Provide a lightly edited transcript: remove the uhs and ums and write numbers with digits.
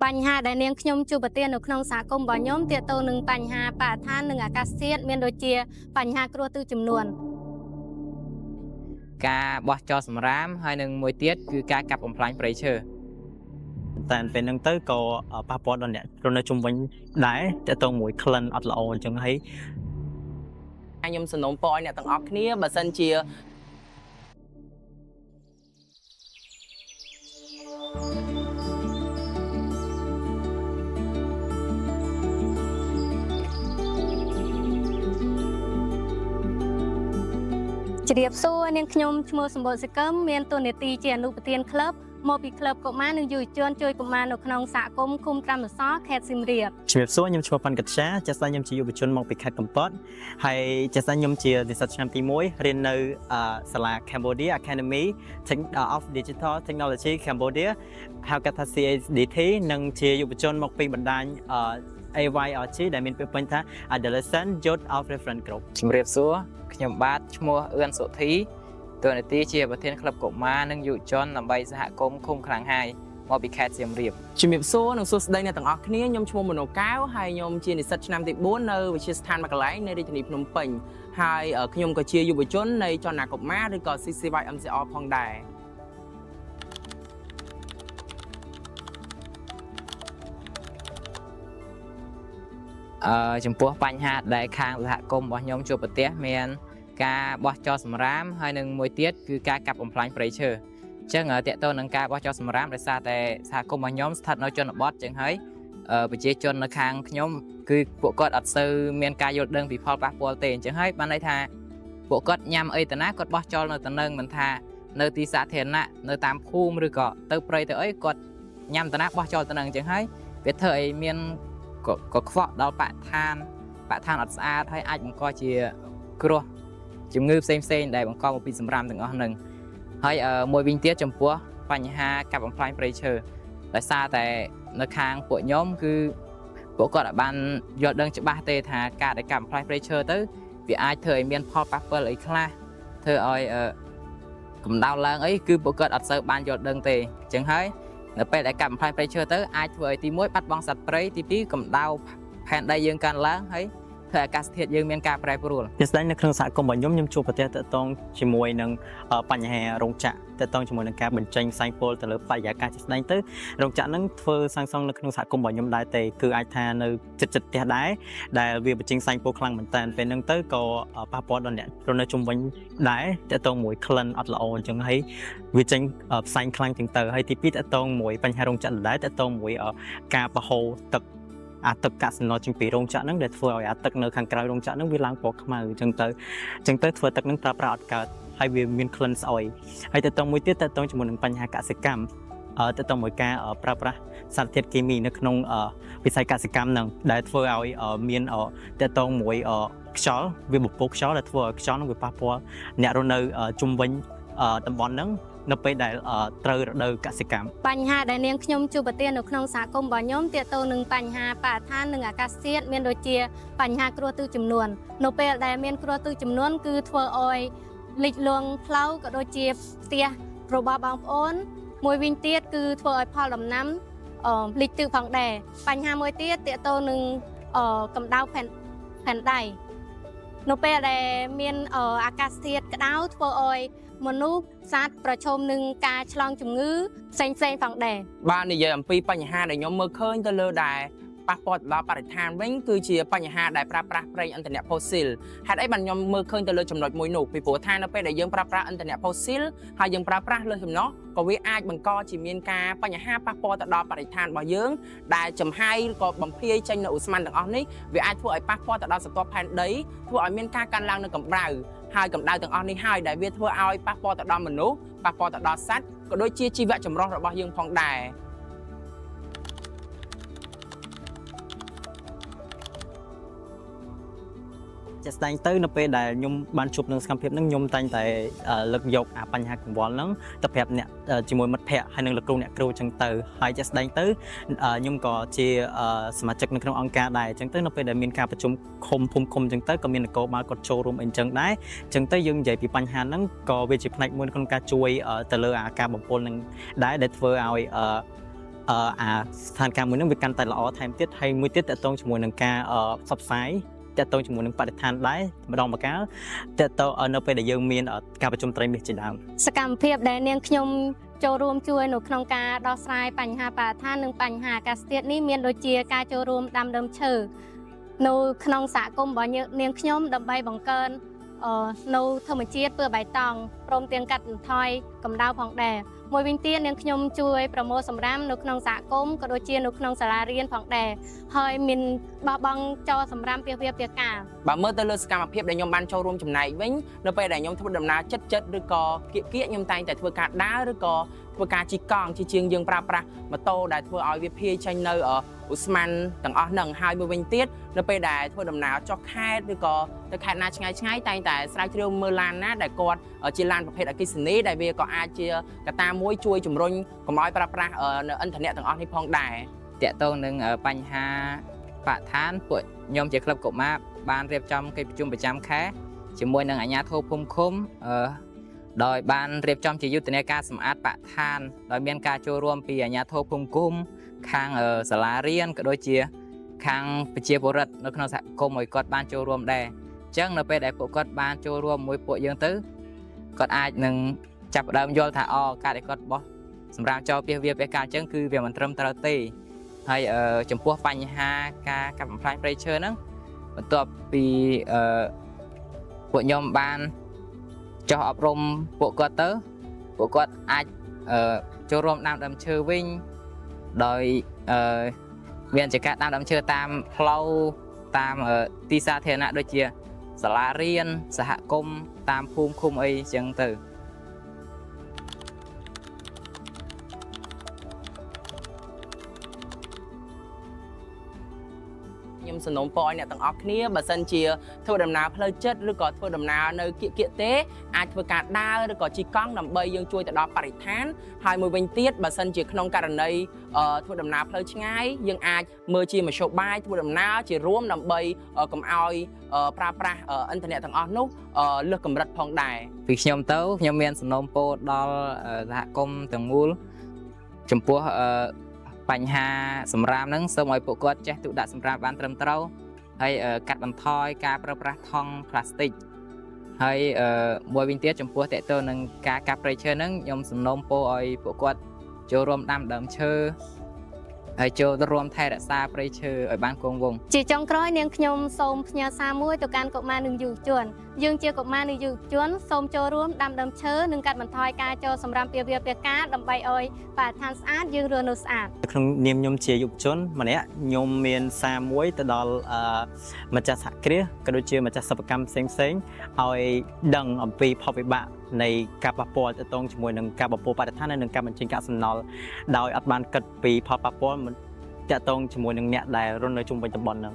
បញ្ហាដែលនាងខ្ញុំជួបប្រទះនៅក្នុងសហគមន៍របស់ខ្ញុំទាក់ទងនឹងបញ្ហាបរិស្ថាននិងអាកាសធាតុមានដូចជាបញ្ហាគ្រោះទឹកជំនន់ការបោះចោលសម្រាមហើយនឹងមួយទៀតគឺការកាប់បំផ្លាញព្រៃឈើតែពេលហ្នឹងទៅក៏ប៉ះពាល់ដល់អ្នករស់នៅជុំវិញដែរទាក់ទងមួយក្លិនអត់ល្អអញ្ចឹងហើយខ្ញុំសំណូមពរឲ្យអ្នកទាំងអស់គ្នាបើសិនជាជ្រាបសួរនាងខ្ញុំឈ្មោះសម្បូរសកឹមមានតួនាទីជាអនុប្រធានក្លឹបមកពីក្លឹបកុមារនិងយុវជនជួយកុមារនៅក្នុងសហគមន៍ឃុំត្រាំអសរខេត្តសៀមរាបជំរាបសួរខ្ញុំឈ្មោះប៉ាន់កត្យាចាស់ស្ដេចខ្ញុំជាយុវជនមកពីខេត្តកំពតហើយចាស់ស្ដេចខ្ញុំជានិស្សិតឆ្នាំទី1រៀននៅសាលា Cambodia Academy of Digital Technology Cambodia ហៅកាត់ថា CADT និងជាយុវជនមកពីបណ្ដាញAYRG ដែលមានពាក្យពេញថា Adolescent Youth of Reference Group ជំរាបសួរខ្ញុំបាទឈ្មោះអឿនសុធីតួនាទីជាប្រធានក្លឹបកុមារនិងយុវជនដើម្បីសហគមន៍ឃុំក្រាំងហាយមកពីខេត្តសៀមរាបជំរាបសួរនិងសួស្តីអ្នកទាំងអស់គ្នាខ្ញុំឈ្មោះមនោកៅហើយខ្ញុំជានិស្សិតឆ្នាំទី4នៅវិទ្យាស្ថានមកកន្លែងនៅរាជធានីភ្នំពេញហើយខ្ញុំក៏ជាយុវជននៃចលនាកុមារឬក៏ CCY MCR ផងដែរចំពោះបញ្ហាដែលខាងសហគមន៍របស់ខ្ញុំជួបប្រទះមានការបោះចោលសម្រាមហើយនឹងមួយទៀតគឺការកាប់បំផ្លាញព្រៃឈើអញ្ចឹងតកតទៅនឹងការបោះចោលសម្រាមដោយសារតែសហគមន៍របស់ខ្ញុំស្ថិតនៅជនបទអញ្ចឹងហើយប្រជាជននៅខាងខ្ញុំគឺពួកគាត់អត់សូវមានការយល់ដឹងពីផលប៉ះពាល់ទេអញ្ចឹងហើយបានន័យថាពួកគាត់ញ៉ាំអីទៅណាគាត់បោះចោលនៅទៅនឹងមិនថានៅទីសាធារណៈនៅតាមភូមិឬក៏ទៅព្រៃទៅអីគាត់ញ៉ាំទៅណាបោះចោលទៅនឹងអញ្ចឹងហើយវាធ្វើឲ្យមានកខ្វក់ដល់បរិស្ថានអត់ស្អាតហើយអាចបង្កជាគ្រោះជំងឺផ្សេងដែលបង្កមកពីសម្រាមទាំងអស់ហ្នឹងហើយមួយវិញទៀតចំពោះបញ្ហាកាប់បំផ្លាញព្រៃឈើដោយសារតែនៅខាងពួកខ្ញុំគឺពួកគាត់អាចបានយល់ដឹងច្បាស់ទេថាការដែលកាប់បំផ្លាញព្រៃឈើទៅវាអាចធ្វើឲ្យមានផលប៉ះពាល់អីខ្លះធ្វើឲ្យកម្ដៅឡើងអីគឺពួកគាត់អត់សូវបានយល់ដឹងទេអញ្ចឹងហើយនៅពេលដែលកាប់បំផ្លាញព្រៃឈើទៅអាចធ្វើឲ្យទី1បាត់បង់សត្វព្រៃទី2កម្ដៅផែនដីយើងកើនឡើងហើយធ្វើអាកាសធាតុយើងមានការប្រែប្រួលជាស្ដេចនៅក្នុងសហគមន៍របស់ខ្ញុំជួបប្រទះទាក់ទងជាមួយនឹងបញ្ហារោងចក្រទាក់ទងជាមួយនឹងការបញ្ចេញផ្សែងពុលទៅលើបរិយាកាសជាស្ដេចទៅរោងចក្រហ្នឹងធ្វើសាងសង់នៅក្នុងសហគមន៍របស់ខ្ញុំដែរទេគឺអាចថានៅចិត្តផ្ទះដែរដែលវាបញ្ចេញផ្សែងពុលខ្លាំងមែនតើពេលហ្នឹងទៅក៏ប៉ះពាល់ដល់អ្នករស់នៅជុំវិញដែរទាក់ទងមួយក្លិនអត់ល្អអញ្ចឹងហើយវាចេញផ្សែងខ្លាំងជាងទៅហើយទី2ទាក់ទងមួយបញ្ហារោងចក្រដែរទាក់ទងមួយការប្រហូរទឹកទឹកកាស៊ីណូចេញពីរោងចក្រហ្នឹងដែលធ្វើឲ្យទឹកនៅខាងក្រៅរោងចក្រហ្នឹងវាឡើងពណ៌ខ្មៅអញ្ចឹងទៅធ្វើទឹកហ្នឹងប្រើប្រាស់អត់កើតហើយវាមានក្លិនស្អុយហើយទៅមួយទៀតទៅជាមួយនឹងបញ្ហាកសិកម្មទៅមួយការប្រើប្រាស់សារធាតុគីមីនៅក្នុងវិស័យកសិកម្មហ្នឹងដែលធ្វើឲ្យមានទៅមួយខ្យល់វាបំពុលខ្យល់ដែលធ្វើឲ្យខ្យល់ហ្នឹងវាប៉ះពាល់អ្នករស់នៅជុំវិញតំបន់ហ្នឹងនៅពេលដែលត្រូវរដូវកសិកម្មបញ្ហាដែលនាងខ្ញុំជួបប្រទះនៅក្នុងសហគមន៍របស់ខ្ញុំទាក់ទងនឹងបញ្ហាបរិស្ថាននិងអាកាសធាតុមានដូចជាបញ្ហាគ្រោះទឹកជំនន់នៅពេលដែលមានគ្រោះទឹកជំនន់គឺធ្វើឲ្យលិចលង់ផ្លូវក៏ដូចជាផ្ទះរបស់បងប្អូនមួយវិញទៀតគឺធ្វើឲ្យផលដំណាំលិចទឹកផងដែរបញ្ហាមួយទៀតទាក់ទងនឹងកម្ដៅផែនដីនៅពេលដែលមានអាកាសធាតុក្តៅធ្វើឲ្យមនុស្សសត្វប្រឈមនឹងការឆ្លងជំងឺផ្សេងផងដែរបាទនិយាយអំពីបញ្ហាដែលខ្ញុំមើលឃើញទៅលើដែលប៉ះពាល់ដល់បរិស្ថានវិញគឺជាបញ្ហាដែលប្រើប្រាស់ប្រេងឥន្ធនៈ fossil ហេតុអីបានខ្ញុំមើលឃើញទៅលើចំណុចមួយនោះពីព្រោះថានៅពេលដែលយើងប្រើប្រាស់ឥន្ធនៈ fossil ហើយយើងប្រើប្រាស់លើសចំណុះក៏វាអាចបង្កជាមានការបញ្ហាប៉ះពាល់ទៅដល់បរិស្ថានរបស់យើងដែលចំហាយក៏បំភាយចេញនៅឧស្ម័នទាំងអស់នេះវាអាចធ្វើឲ្យប៉ះពាល់ទៅដល់ស្រទាប់ផែនដីធ្វើឲ្យមានការកើនឡើងនៅកម្ដៅហើយកម្ដៅទាំងអស់នេះហើយដែលវាធ្វើឲ្យប៉ះពាល់ទៅដល់មនុស្សប៉ះពាល់ទៅដល់សត្វក៏ដូចជាជីវៈចម្រុះរបស់យើងផងដែរជាស្ដែងទៅនៅពេលដែលខ្ញុំបានជួបនឹងសកម្មភាពហ្នឹងខ្ញុំតែងតែលើកយកបញ្ហាកង្វល់ហ្នឹងទៅប្រាប់អ្នកជាមួយមិត្តភ័ក្តិហើយនឹងលោកគ្រូអ្នកគ្រូអញ្ចឹងទៅហើយជាស្ដែងទៅខ្ញុំក៏ជាសមាជិកនៅក្នុងអង្គការដែរអញ្ចឹងទៅនៅពេលដែលមានការប្រជុំឃុំភូមិឃុំអញ្ចឹងទៅក៏មាននគរបាលគាត់ចូលរួមអីអញ្ចឹងដែរអញ្ចឹងទៅយើងនិយាយពីបញ្ហាហ្នឹងក៏វាជាផ្នែកមួយក្នុងការជួយទៅលើការបំពុលនឹងដែរដែលធ្វើឲ្យ ស្ថានភាពមួយនឹងវាកាន់តែល្អថែមទៀតហើយមួយទៀតតកតងជាមួយនឹងការផ្សព្វផ្សាយតកតងជាមួយនឹងបរិស្ថានដែរម្ដងម្កាលតកតងនៅពេលដែលយើងមានការប្រជុំត្រីមាសជាដើម សកម្មភាពដែលនាងខ្ញុំចូលរួមជួយនៅក្នុងការដោះស្រាយបញ្ហាបរិស្ថាននិងបញ្ហាអាកាសធាតុនេះមានដូចជាការចូលរួមដាំដើមឈើនៅក្នុងសហគមន៍របស់នាងខ្ញុំដើម្បីបង្កើននៅធម្មជាតិពើបៃតងព្រមទាំងកាត់បន្ថយកម្ដៅផងដែរមួយវិញទៀតនាងខ្ញុំជួយប្រមូលសម្រាមនៅក្នុងសហគមន៍ក៏ដូចជានៅក្នុងសាលារៀនផងដែរហើយមានបោះបង់ចោលសម្រាមពាសវាលពាសកាល បើមើលទៅលើសកម្មភាពដែលខ្ញុំបានចូលរួមចំណែកវិញនៅពេលដែលខ្ញុំធ្វើដំណើរចិត្តឬក៏គៀកខ្ញុំតែងតែធ្វើការដើរឬក៏ធ្វើការជិះកង់ជាជាងយើងប្រើប្រាស់ម៉ូតូដែលធ្វើឲ្យវាភាយចេញនៅឧស្ម័នទាំងអស់ហ្នឹងហើយមួយវិញទៀតនៅពេលដែលធ្វើដំណើរចុះខេត្តឬក៏ទៅខេត្តណាឆ្ងាយតែងតែស្រាវជ្រាវមើលឡានណាដែលគាត់ជាឡានប្រភេទអគ្គិសនីដែលវាក៏អាចជាកត្តាមួយជួយជំរុញកុំឲ្យប្រើប្រាស់នៅឥន្ធនៈទាំងអស់នេះផងដែរ តកតងនឹងបញ្ហាបរិស្ថានពួកខ្ញុំជាក្លឹបកុមារបានរៀបចំកិច្ចប្រជុំប្រចាំខែជាមួយនឹងអាជ្ញាធរភូមិឃុំដោយបានរៀបចំជាយុទ្ធនាការសម្អាតបរិស្ថានដោយមានការចូលរួមពីអាជ្ញាធរភូមិឃុំខាងសាលារៀនក៏ដូចជាខាងប្រជាពលរដ្ឋនៅក្នុងសហគមន៍ឲ្យគាត់បានចូលរួមដែរអញ្ចឹងនៅពេលដែលពួកគាត់បានចូលរួមមួយពួកយើងទៅគាត់អាចនឹងចាប់ផ្ដើមយល់ថាការដែលគាត់បោះសម្រាប់ចោលពាសវាលពាសកាលអញ្ចឹងគឺវាមិនត្រឹមត្រូវទេហើយចំពោះបញ្ហាការកាប់បំផ្លាញព្រៃឈើហ្នឹងបន្ទាប់ពីពួកខ្ញុំបានចោះអប់រំពួកគាត់ទៅពួកគាត់អាចចូលរួមដាំដើមឈើវិញដោយមានជាការដាំដើមឈើតាមផ្លូវតាមទីសាធារណៈដូចជាសាលារៀនសហគមន៍តាមភូមិឃុំអីចឹងទៅ ខ្ញុំសនំពរឲ្យអ្នកទាំងអស់គ្នាបើសិនជាធ្វើដំណើរផ្លូវចិត្តឬក៏ធ្វើដំណើរនៅគៀកទេអាចធ្វើការដើរឬក៏ជិះកង់ដើម្បីយើងជួយទៅដល់បរិស្ថានហើយមួយវិញទៀតបើសិនជាក្នុងករណីធ្វើដំណើរផ្លូវឆ្ងាយយើងអាចមើលជាមធ្យោបាយធ្វើដំណើរជារួមដើម្បីកុំឲ្យប្រើប្រាស់ឥន្ធនៈទាំងអស់នោះលើសកម្រិតផងដែរពីខ្ញុំទៅខ្ញុំមានសនំពរដល់សហគមន៍ទាំងមូលចំពោះ បញ្ហាសម្រាមហ្នឹងសូមឲ្យពួកគាត់ចេះទុកដាក់សម្រាមបានត្រឹមត្រូវហើយកាត់បន្ថយការប្រើប្រាស់ថង់ប្លាស្ទិកហើយមួយវិញទៀតចំពោះតកតទៅនឹងការកាប់ព្រៃឈើហ្នឹងខ្ញុំសំណូមពរឲ្យពួកគាត់ចូលរួមដាំដើមឈើហើយចូលរួមថែរក្សាព្រៃឈើឲ្យបានគង់វង្ស ជាចុងក្រោយនាងខ្ញុំសូមផ្ញើសារមួយទៅកាន់កុមារនិងយុវជនយើងជាកុមារនិងយុវជនសូមចូលរួមដាំដើមឈើនិងកាត់បន្ថយការចូលសម្រាមពាសវាលពាសកាលដើម្បីឲ្យបរិស្ថានស្អាតយើងរស់នៅស្អាត ក្នុងនាមខ្ញុំជាយុវជនម្នាក់ខ្ញុំមានសារមួយទៅដល់ម្ចាស់សហគ្រាសក៏ដូចជាម្ចាស់សិប្បកម្មផ្សេងៗឲ្យដឹងអំពីផលវិបាកនៃការប៉ះពាល់ទៅជាមួយនឹងការបំពុលបរិស្ថាននិងការបញ្ចេញកាកសំណល់ដោយអត់បានគិតពីផលប៉ះពាល់តាក់ទងជាមួយនឹងអ្នកដែលរស់នៅជុំវិញតំបន់ហ្នឹង